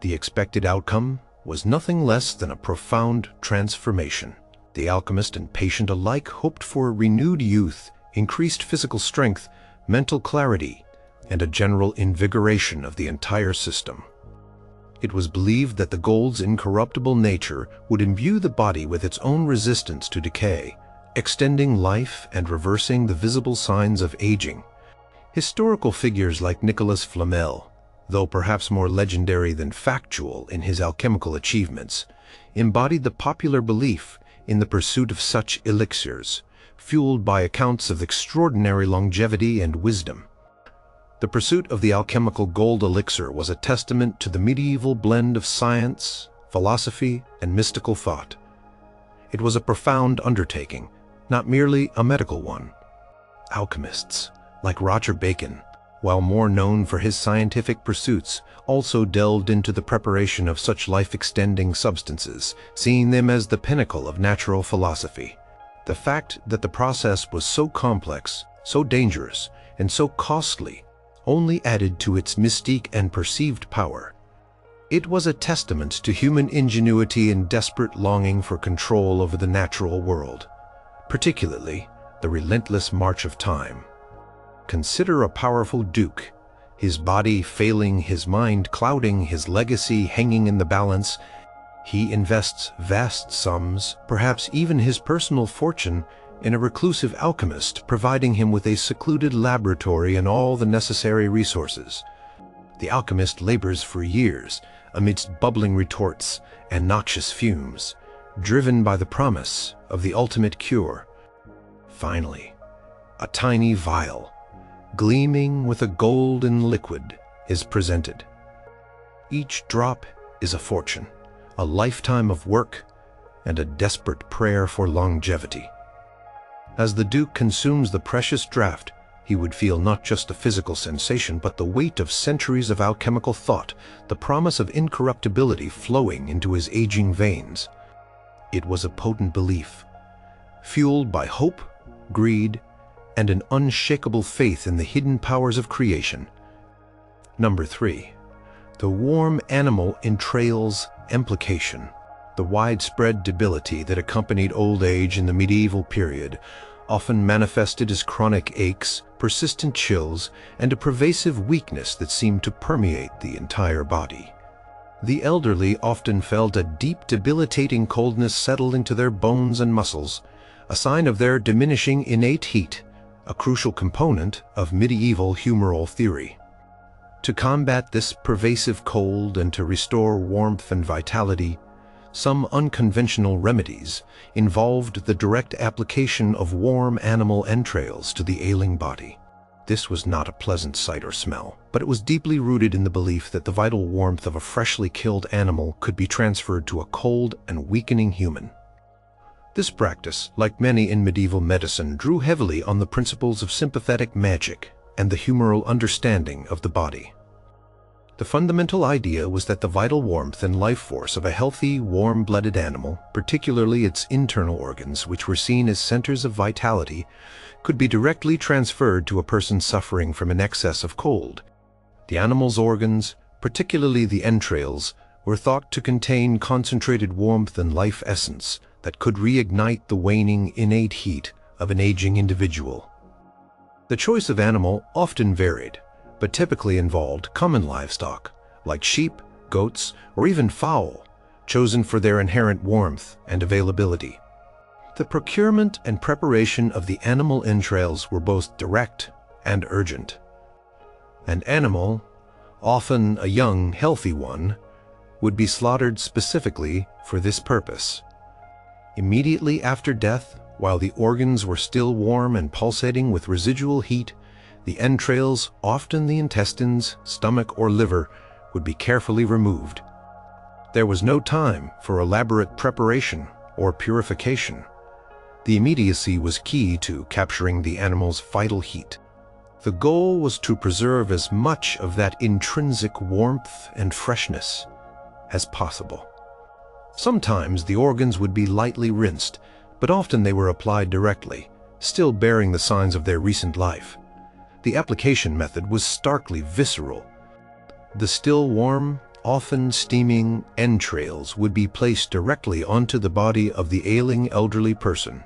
The expected outcome was nothing less than a profound transformation. The alchemist and patient alike hoped for renewed youth, increased physical strength, mental clarity, and a general invigoration of the entire system. It was believed that the gold's incorruptible nature would imbue the body with its own resistance to decay, extending life and reversing the visible signs of aging. Historical figures like Nicolas Flamel, though perhaps more legendary than factual in his alchemical achievements, embodied the popular belief in the pursuit of such elixirs, fueled by accounts of extraordinary longevity and wisdom. The pursuit of the alchemical gold elixir was a testament to the medieval blend of science, philosophy, and mystical thought. It was a profound undertaking, not merely a medical one. Alchemists, like Roger Bacon, while more known for his scientific pursuits, also delved into the preparation of such life-extending substances, seeing them as the pinnacle of natural philosophy. The fact that the process was so complex, so dangerous, and so costly only added to its mystique and perceived power. It was a testament to human ingenuity and desperate longing for control over the natural world, particularly the relentless march of time. Consider a powerful duke, his body failing, his mind clouding, his legacy hanging in the balance. He invests vast sums, perhaps even his personal fortune, in a reclusive alchemist, providing him with a secluded laboratory and all the necessary resources. The alchemist labors for years amidst bubbling retorts and noxious fumes, driven by the promise of the ultimate cure. Finally, a tiny vial, gleaming with a golden liquid, is presented. Each drop is a fortune, a lifetime of work, and a desperate prayer for longevity. As the Duke consumes the precious draught, he would feel not just the physical sensation, but the weight of centuries of alchemical thought, the promise of incorruptibility flowing into his aging veins. It was a potent belief, fueled by hope, greed, and an unshakable faith in the hidden powers of creation. Number 3. The warm animal entrails implication. The widespread debility that accompanied old age in the medieval period often manifested as chronic aches, persistent chills, and a pervasive weakness that seemed to permeate the entire body. The elderly often felt a deep, debilitating coldness settle into their bones and muscles, a sign of their diminishing innate heat, a crucial component of medieval humoral theory. To combat this pervasive cold and to restore warmth and vitality, some unconventional remedies involved the direct application of warm animal entrails to the ailing body. This was not a pleasant sight or smell, but it was deeply rooted in the belief that the vital warmth of a freshly killed animal could be transferred to a cold and weakening human. This practice, like many in medieval medicine, drew heavily on the principles of sympathetic magic and the humoral understanding of the body. The fundamental idea was that the vital warmth and life force of a healthy, warm-blooded animal, particularly its internal organs, which were seen as centers of vitality, could be directly transferred to a person suffering from an excess of cold. The animal's organs, particularly the entrails, were thought to contain concentrated warmth and life essence that could reignite the waning innate heat of an aging individual. The choice of animal often varied, but typically involved common livestock, like sheep, goats, or even fowl, chosen for their inherent warmth and availability. The procurement and preparation of the animal entrails were both direct and urgent. An animal, often a young, healthy one, would be slaughtered specifically for this purpose. Immediately after death, while the organs were still warm and pulsating with residual heat, the entrails, often the intestines, stomach, or liver, would be carefully removed. There was no time for elaborate preparation or purification. The immediacy was key to capturing the animal's vital heat. The goal was to preserve as much of that intrinsic warmth and freshness as possible. Sometimes the organs would be lightly rinsed, but often they were applied directly, still bearing the signs of their recent life. The application method was starkly visceral. The still warm, often steaming entrails would be placed directly onto the body of the ailing elderly person.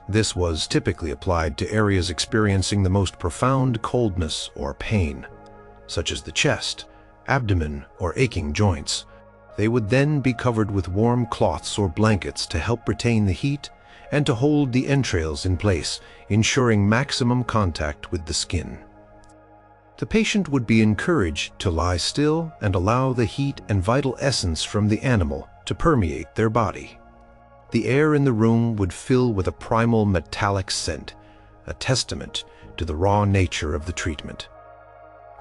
This was typically applied to areas experiencing the most profound coldness or pain, such as the chest, abdomen, or aching joints. They would then be covered with warm cloths or blankets to help retain the heat and to hold the entrails in place, ensuring maximum contact with the skin. The patient would be encouraged to lie still and allow the heat and vital essence from the animal to permeate their body. The air in the room would fill with a primal metallic scent, a testament to the raw nature of the treatment.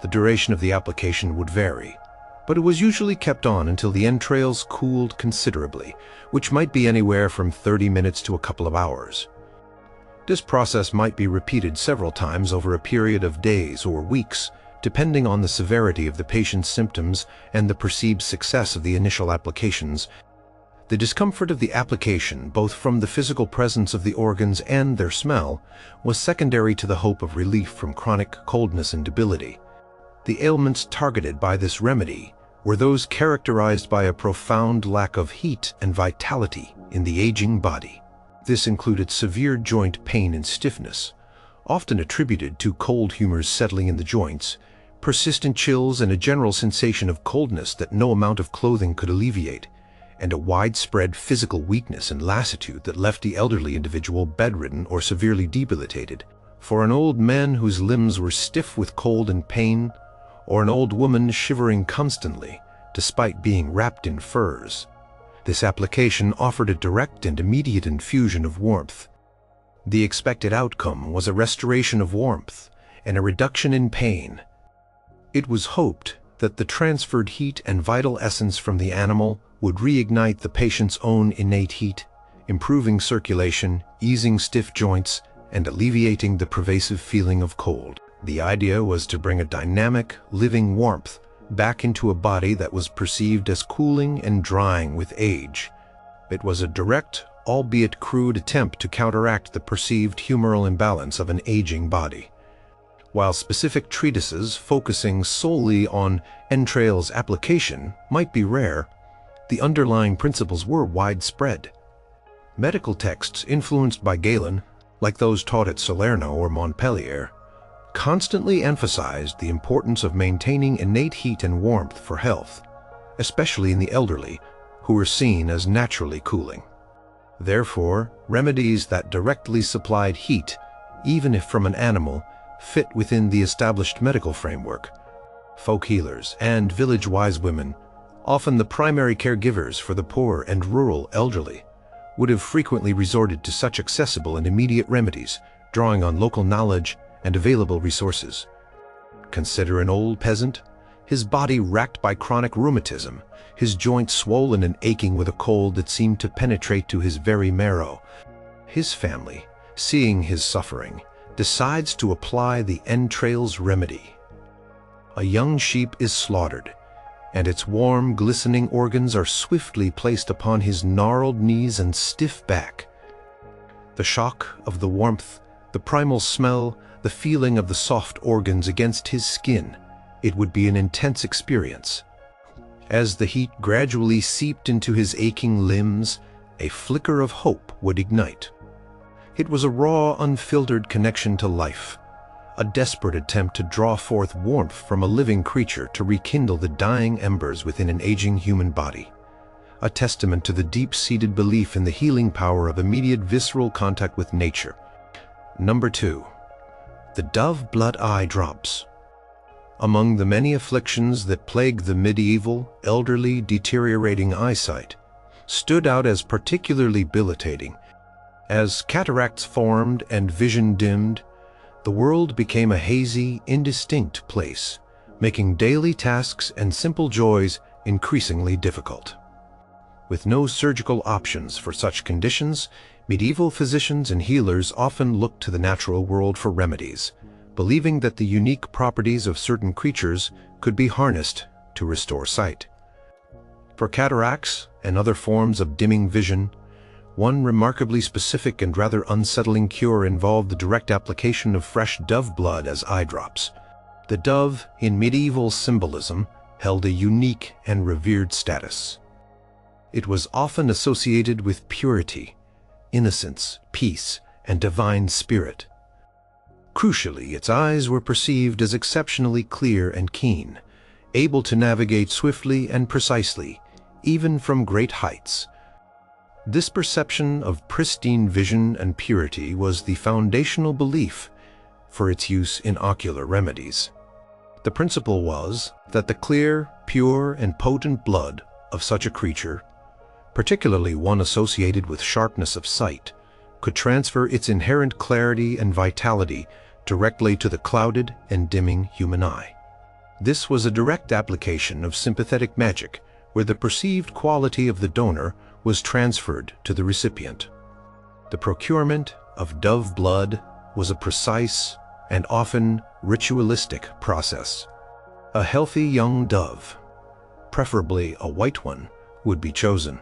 The duration of the application would vary, but it was usually kept on until the entrails cooled considerably, which might be anywhere from 30 minutes to a couple of hours. This process might be repeated several times over a period of days or weeks, depending on the severity of the patient's symptoms and the perceived success of the initial applications. The discomfort of the application, both from the physical presence of the organs and their smell, was secondary to the hope of relief from chronic coldness and debility. The ailments targeted by this remedy were those characterized by a profound lack of heat and vitality in the aging body. This included severe joint pain and stiffness, often attributed to cold humors settling in the joints, persistent chills and a general sensation of coldness that no amount of clothing could alleviate, and a widespread physical weakness and lassitude that left the elderly individual bedridden or severely debilitated. For an old man whose limbs were stiff with cold and pain, or an old woman shivering constantly, despite being wrapped in furs, this application offered a direct and immediate infusion of warmth. The expected outcome was a restoration of warmth and a reduction in pain. It was hoped that the transferred heat and vital essence from the animal would reignite the patient's own innate heat, improving circulation, easing stiff joints, and alleviating the pervasive feeling of cold. The idea was to bring a dynamic, living warmth back into a body that was perceived as cooling and drying with age. It was a direct, albeit crude attempt to counteract the perceived humoral imbalance of an aging body. While specific treatises focusing solely on entrails application might be rare, the underlying principles were widespread. Medical texts influenced by Galen, like those taught at Salerno or Montpellier, constantly emphasized the importance of maintaining innate heat and warmth for health, especially in the elderly, who were seen as naturally cooling. Therefore, remedies that directly supplied heat, even if from an animal, fit within the established medical framework. Folk healers and village wise women, often the primary caregivers for the poor and rural elderly, would have frequently resorted to such accessible and immediate remedies, drawing on local knowledge and available resources. Consider an old peasant, his body racked by chronic rheumatism, his joints swollen and aching with a cold that seemed to penetrate to his very marrow. His family, seeing his suffering, decides to apply the entrails remedy. A young sheep is slaughtered, and its warm, glistening organs are swiftly placed upon his gnarled knees and stiff back. The shock of the warmth, the primal smell, the feeling of the soft organs against his skin, it would be an intense experience. As the heat gradually seeped into his aching limbs, a flicker of hope would ignite. It was a raw, unfiltered connection to life, a desperate attempt to draw forth warmth from a living creature to rekindle the dying embers within an aging human body, a testament to the deep-seated belief in the healing power of immediate visceral contact with nature. Number 2. The dove blood eye drops. Among the many afflictions that plagued the medieval, elderly, deteriorating eyesight, stood out as particularly debilitating. As cataracts formed and vision dimmed, the world became a hazy, indistinct place, making daily tasks and simple joys increasingly difficult. With no surgical options for such conditions, medieval physicians and healers often looked to the natural world for remedies, believing that the unique properties of certain creatures could be harnessed to restore sight. For cataracts and other forms of dimming vision, one remarkably specific and rather unsettling cure involved the direct application of fresh dove blood as eye drops. The dove, in medieval symbolism, held a unique and revered status. It was often associated with purity, innocence, peace, and divine spirit. Crucially, its eyes were perceived as exceptionally clear and keen, able to navigate swiftly and precisely, even from great heights. This perception of pristine vision and purity was the foundational belief for its use in ocular remedies. The principle was that the clear, pure, and potent blood of such a creature, particularly one associated with sharpness of sight, could transfer its inherent clarity and vitality directly to the clouded and dimming human eye. This was a direct application of sympathetic magic, where the perceived quality of the donor was transferred to the recipient. The procurement of dove blood was a precise and often ritualistic process. A healthy young dove, preferably a white one, would be chosen.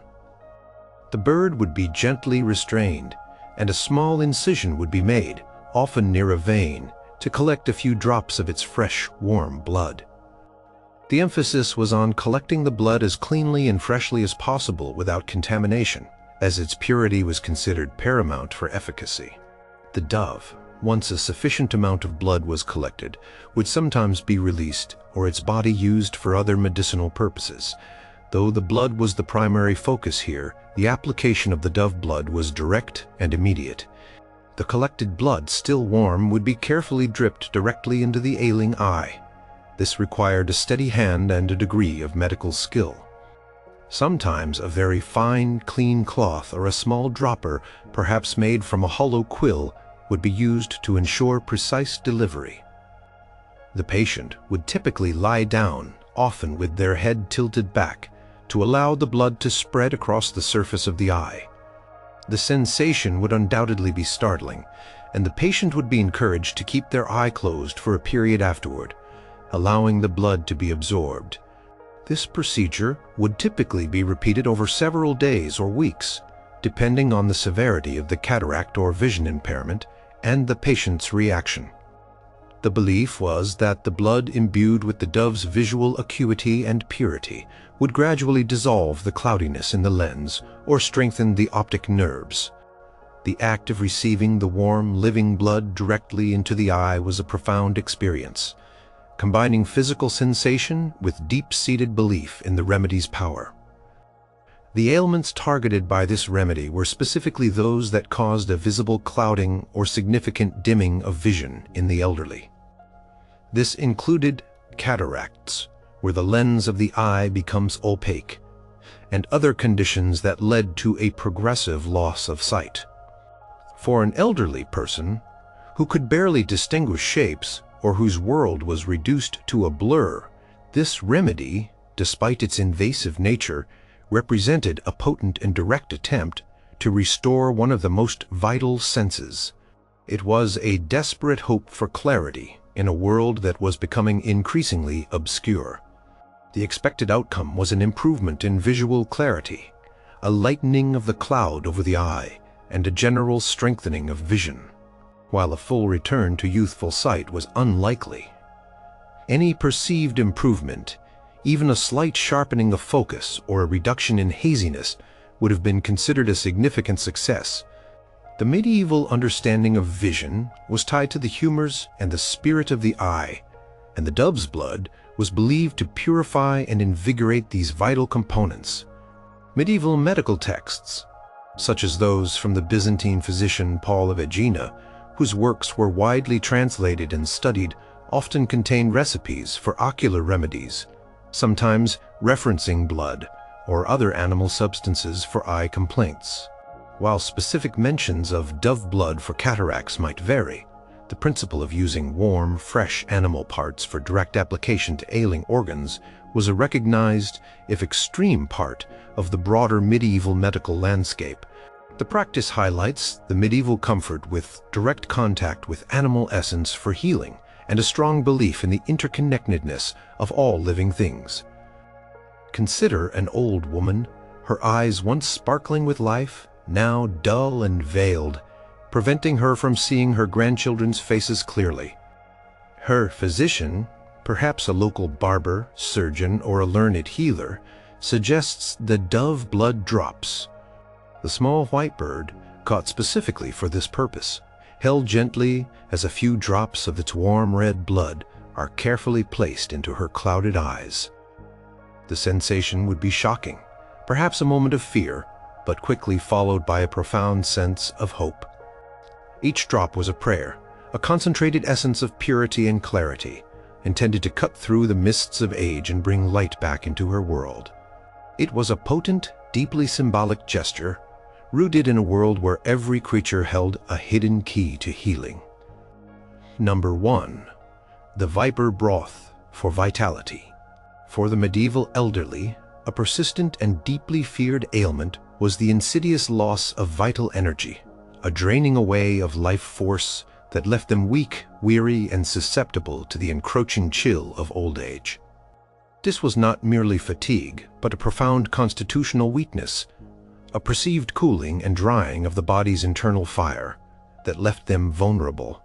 The bird would be gently restrained, and a small incision would be made, often near a vein, to collect a few drops of its fresh, warm blood. The emphasis was on collecting the blood as cleanly and freshly as possible without contamination, as its purity was considered paramount for efficacy. The dove, once a sufficient amount of blood was collected, would sometimes be released or its body used for other medicinal purposes. Though the blood was the primary focus here, the application of the dove blood was direct and immediate. The collected blood, still warm, would be carefully dripped directly into the ailing eye. This required a steady hand and a degree of medical skill. Sometimes a very fine, clean cloth or a small dropper, perhaps made from a hollow quill, would be used to ensure precise delivery. The patient would typically lie down, often with their head tilted back, to allow the blood to spread across the surface of the eye. The sensation would undoubtedly be startling, and the patient would be encouraged to keep their eye closed for a period afterward, allowing the blood to be absorbed. This procedure would typically be repeated over several days or weeks, depending on the severity of the cataract or vision impairment and the patient's reaction. The belief was that the blood imbued with the dove's visual acuity and purity would gradually dissolve the cloudiness in the lens or strengthen the optic nerves. The act of receiving the warm, living blood directly into the eye was a profound experience, combining physical sensation with deep-seated belief in the remedy's power. The ailments targeted by this remedy were specifically those that caused a visible clouding or significant dimming of vision in the elderly. This included cataracts, where the lens of the eye becomes opaque, and other conditions that led to a progressive loss of sight. For an elderly person who could barely distinguish shapes or whose world was reduced to a blur, this remedy, despite its invasive nature, represented a potent and direct attempt to restore one of the most vital senses. It was a desperate hope for clarity in a world that was becoming increasingly obscure. The expected outcome was an improvement in visual clarity, a lightening of the cloud over the eye, and a general strengthening of vision, while a full return to youthful sight was unlikely. Any perceived improvement, Even a slight sharpening of focus or a reduction in haziness would have been considered a significant success. The medieval understanding of vision was tied to the humors and the spirit of the eye, and the dove's blood was believed to purify and invigorate these vital components. Medieval medical texts, such as those from the Byzantine physician Paul of Aegina, whose works were widely translated and studied, often contain recipes for ocular remedies, sometimes referencing blood or other animal substances for eye complaints. While specific mentions of dove blood for cataracts might vary, the principle of using warm, fresh animal parts for direct application to ailing organs was a recognized, if extreme, part of the broader medieval medical landscape. The practice highlights the medieval comfort with direct contact with animal essence for healing and a strong belief in the interconnectedness of all living things. Consider an old woman, her eyes once sparkling with life, now dull and veiled, preventing her from seeing her grandchildren's faces clearly. Her physician, perhaps a local barber, surgeon, or a learned healer, suggests the dove blood drops, the small white bird caught specifically for this purpose, held gently as a few drops of its warm red blood are carefully placed into her clouded eyes. The sensation would be shocking, perhaps a moment of fear, but quickly followed by a profound sense of hope. Each drop was a prayer, a concentrated essence of purity and clarity, intended to cut through the mists of age and bring light back into her world. It was a potent, deeply symbolic gesture, rooted in a world where every creature held a hidden key to healing. Number 1. The viper broth for vitality. For the medieval elderly, a persistent and deeply feared ailment was the insidious loss of vital energy, a draining away of life force that left them weak, weary, and susceptible to the encroaching chill of old age. This was not merely fatigue, but a profound constitutional weakness, a perceived cooling and drying of the body's internal fire that left them vulnerable.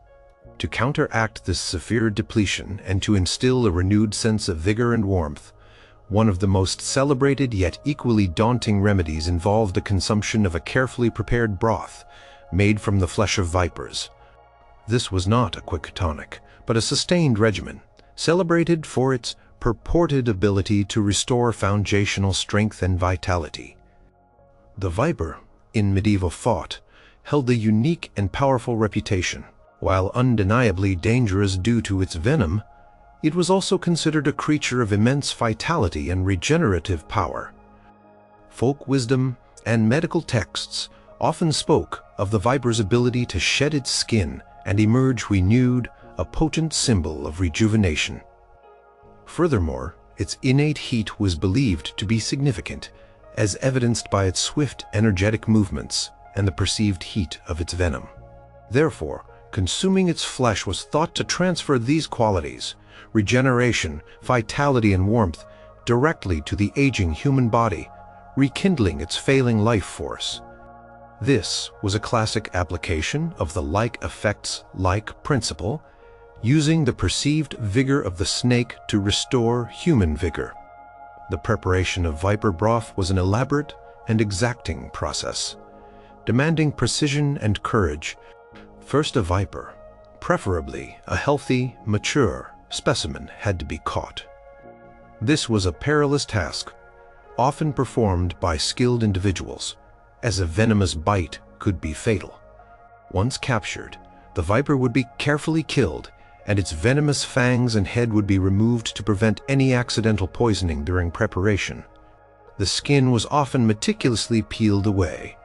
To counteract this severe depletion and to instill a renewed sense of vigor and warmth, one of the most celebrated yet equally daunting remedies involved the consumption of a carefully prepared broth made from the flesh of vipers. This was not a quick tonic, but a sustained regimen, celebrated for its purported ability to restore foundational strength and vitality. The viper, in medieval thought, held a unique and powerful reputation. While undeniably dangerous due to its venom, it was also considered a creature of immense vitality and regenerative power. Folk wisdom and medical texts often spoke of the viper's ability to shed its skin and emerge renewed, a potent symbol of rejuvenation. Furthermore, its innate heat was believed to be significant, as evidenced by its swift, energetic movements and the perceived heat of its venom. Therefore, consuming its flesh was thought to transfer these qualities, regeneration, vitality, and warmth, directly to the aging human body, rekindling its failing life force. This was a classic application of the like effects like principle, using the perceived vigor of the snake to restore human vigor. The preparation of viper broth was an elaborate and exacting process, demanding precision and courage. First, a viper, preferably a healthy, mature specimen, had to be caught. This was a perilous task, often performed by skilled individuals, as a venomous bite could be fatal. Once captured, the viper would be carefully killed, and its venomous fangs and head would be removed to prevent any accidental poisoning during preparation. The skin was often meticulously peeled away,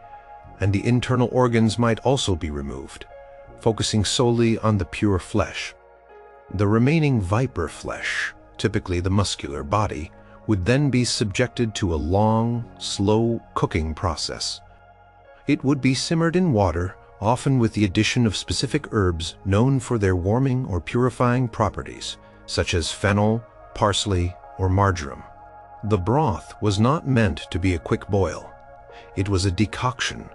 and the internal organs might also be removed, focusing solely on the pure flesh. The remaining viper flesh, typically the muscular body, would then be subjected to a long, slow cooking process. It would be simmered in water, often with the addition of specific herbs known for their warming or purifying properties, such as fennel, parsley, or marjoram. The broth was not meant to be a quick boil. It was a decoction,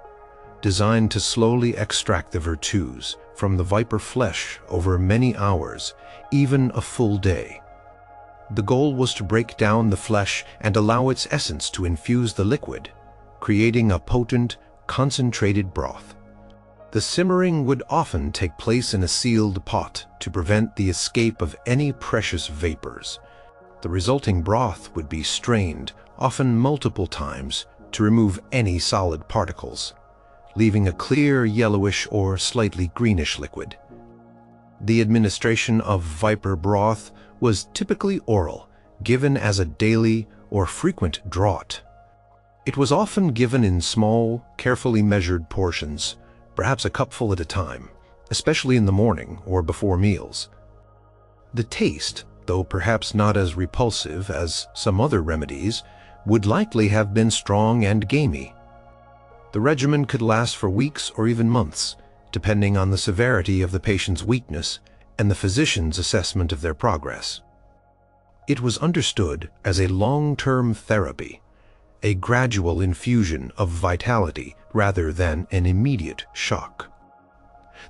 designed to slowly extract the virtues from the viper flesh over many hours, even a full day. The goal was to break down the flesh and allow its essence to infuse the liquid, creating a potent, concentrated broth. The simmering would often take place in a sealed pot to prevent the escape of any precious vapors. The resulting broth would be strained, often multiple times, to remove any solid particles, leaving a clear yellowish or slightly greenish liquid. The administration of viper broth was typically oral, given as a daily or frequent draught. It was often given in small, carefully measured portions, perhaps a cupful at a time, especially in the morning or before meals. The taste, though perhaps not as repulsive as some other remedies, would likely have been strong and gamey. The regimen could last for weeks or even months, depending on the severity of the patient's weakness and the physician's assessment of their progress. It was understood as a long-term therapy, a gradual infusion of vitality rather than an immediate shock.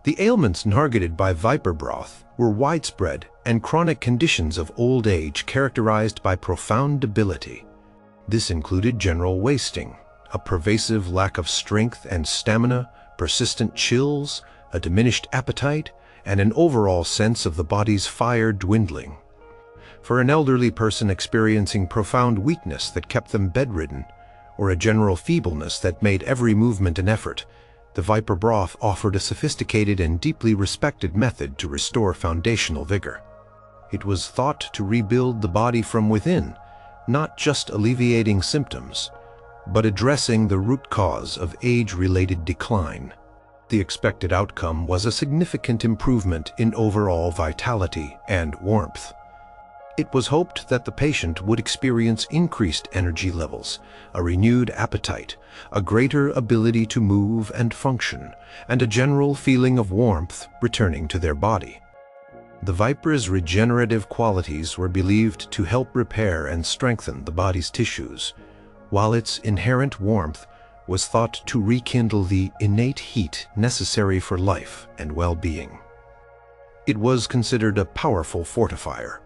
The ailments targeted by viper broth were widespread and chronic conditions of old age characterized by profound debility. This included general wasting, a pervasive lack of strength and stamina, persistent chills, a diminished appetite, and an overall sense of the body's fire dwindling. For an elderly person experiencing profound weakness that kept them bedridden, or a general feebleness that made every movement an effort, the viper broth offered a sophisticated and deeply respected method to restore foundational vigor. It was thought to rebuild the body from within, not just alleviating symptoms, but addressing the root cause of age-related decline. The expected outcome was a significant improvement in overall vitality and warmth. It was hoped that the patient would experience increased energy levels, a renewed appetite, a greater ability to move and function, and a general feeling of warmth returning to their body. The viper's regenerative qualities were believed to help repair and strengthen the body's tissues, while its inherent warmth was thought to rekindle the innate heat necessary for life and well-being. It was considered a powerful fortifier,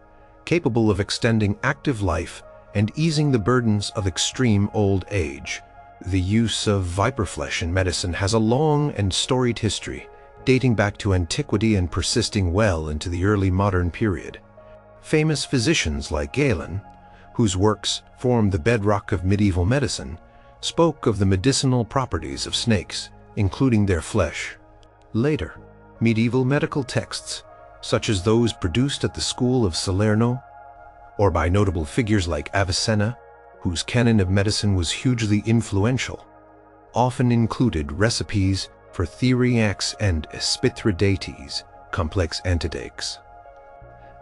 capable of extending active life and easing the burdens of extreme old age. The use of viper flesh in medicine has a long and storied history, dating back to antiquity and persisting well into the early modern period. Famous physicians like Galen, whose works form the bedrock of medieval medicine, spoke of the medicinal properties of snakes, including their flesh. Later, medieval medical texts, such as those produced at the school of Salerno, or by notable figures like Avicenna, whose canon of medicine was hugely influential, often included recipes for theriacs and spithridates, complex antidotes.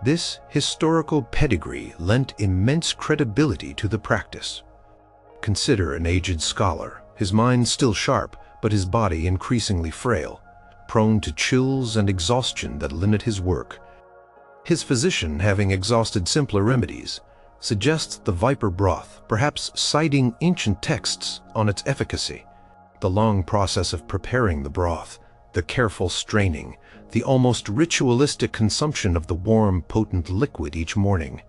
This historical pedigree lent immense credibility to the practice. Consider an aged scholar, his mind still sharp, but his body increasingly frail, prone to chills and exhaustion that limit his work. His physician, having exhausted simpler remedies, suggests the viper broth, perhaps citing ancient texts on its efficacy. The long process of preparing the broth, the careful straining, the almost ritualistic consumption of the warm, potent liquid each morning.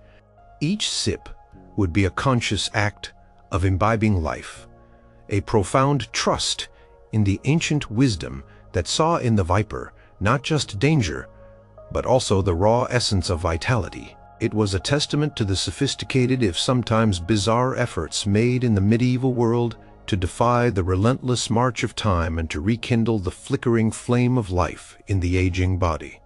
Each sip would be a conscious act of imbibing life, a profound trust in the ancient wisdom that saw in the viper not just danger, but also the raw essence of vitality. It was a testament to the sophisticated, if sometimes bizarre, efforts made in the medieval world to defy the relentless march of time and to rekindle the flickering flame of life in the aging body.